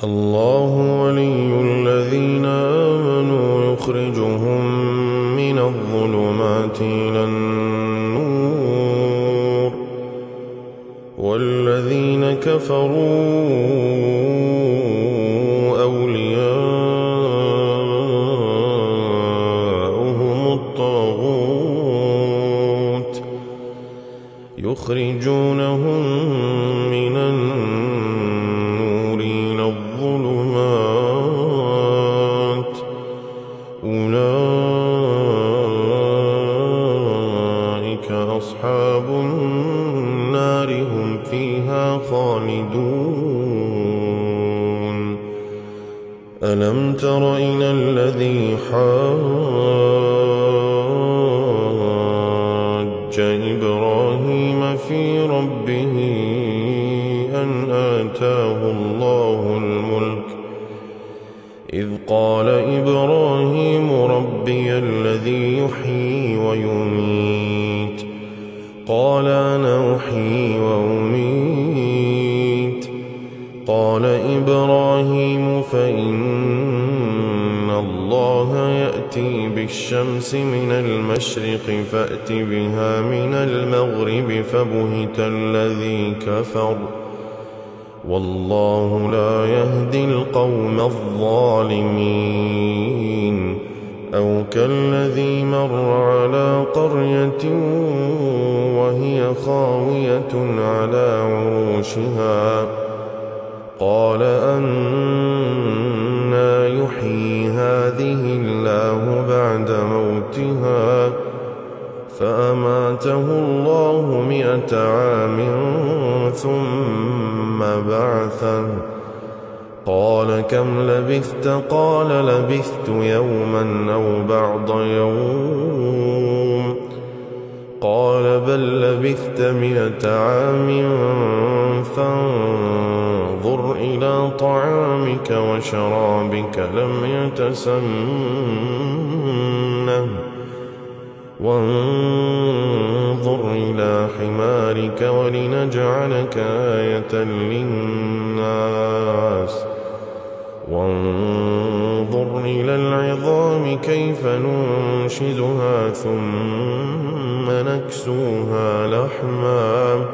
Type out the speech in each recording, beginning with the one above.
الله ولي الذين آمنوا يخرجهم من الظلمات إلى النور، والذين كفروا أولياؤهم الطاغوت يخرجونهم من النور إلى الظلمات، أولئك أصحاب النار هم فيها خالدون. ألم تر إلى الذي حاج إبراهيم في ربه أن آتاه الله الملك، إذ قال إبراهيم ربي الذي يحيي ويميت، قال أنا أحيي وأميت، قال إبراهيم فإن الله يأتي بالشمس من المشرق فأت بها من المغرب، فبهت الذي كفر، والله لا يهدي القوم الظالمين. أو كالذي مر على قرية وهي خاوية على عروشها، قال أنى يحيي هذه الله بعد موتها، فأماته الله 100 عام ثم بعثه، قال كم لبثت؟ قال لبثت يوما أو بعض يوم، قال بل لبثت 100 عام، فانظر إلى طعامك وشرابك لم يتسنه، وانظر إلى حمارك ولنجعلك آية للناس، وانظر إلى العظام كيف ننشزها ثم نكسوها لحما،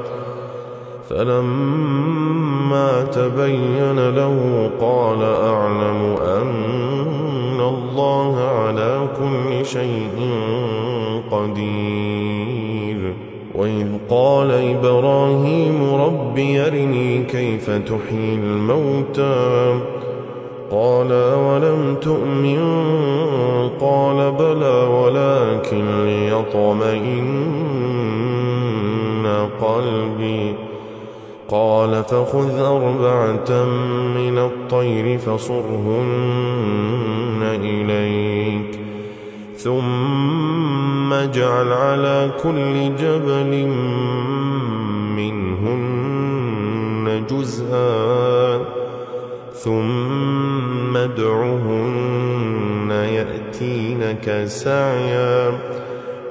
فلما تبين له قال أعلم أن الله على كل شيء قدير. وإذ قال إبراهيم رب أرني كيف تحيي الموتى، قال أولم تؤمن؟ قال بلى ولكن ليطمئن قلبي، قال فخذ 4 من الطير فصرهن إليك، ثم اجعل على كل جبل منهن جزءا، ثم ادعهن يأتينك سعيا،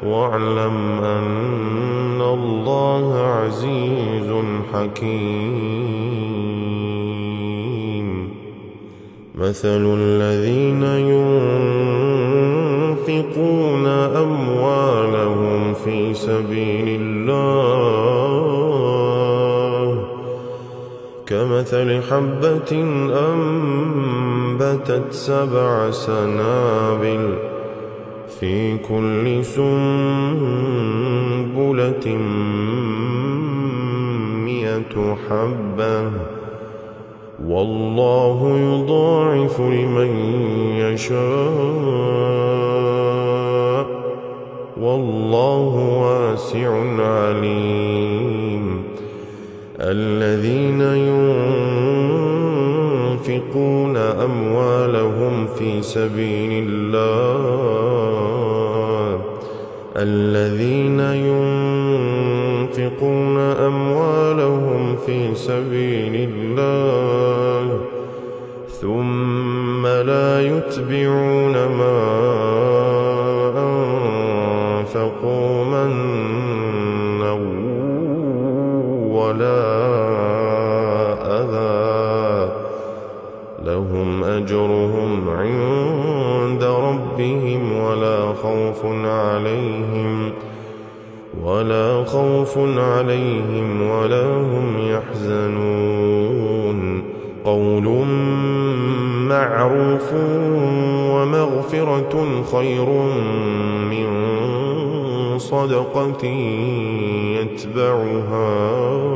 واعلم أن الله عزيز حكيم. مثل الذين ينفقون أموالهم في سبيل الله كمثل حبة أنبتت 7 سنابل في كل سنبلة 100 حبة، والله يضاعف لمن يشاء، والله واسع عليم. الذين ينفقون أموالهم في سبيل الله الذين ينفقون أموالهم في سبيل الله ثم لا يتبعون ما أنفقوا منا ولا أذى لهم أجرهم عند ربهم ولا خوف عليهم ولا هم يحزنون قول معروف ومغفرة خير من صدقة يتبعها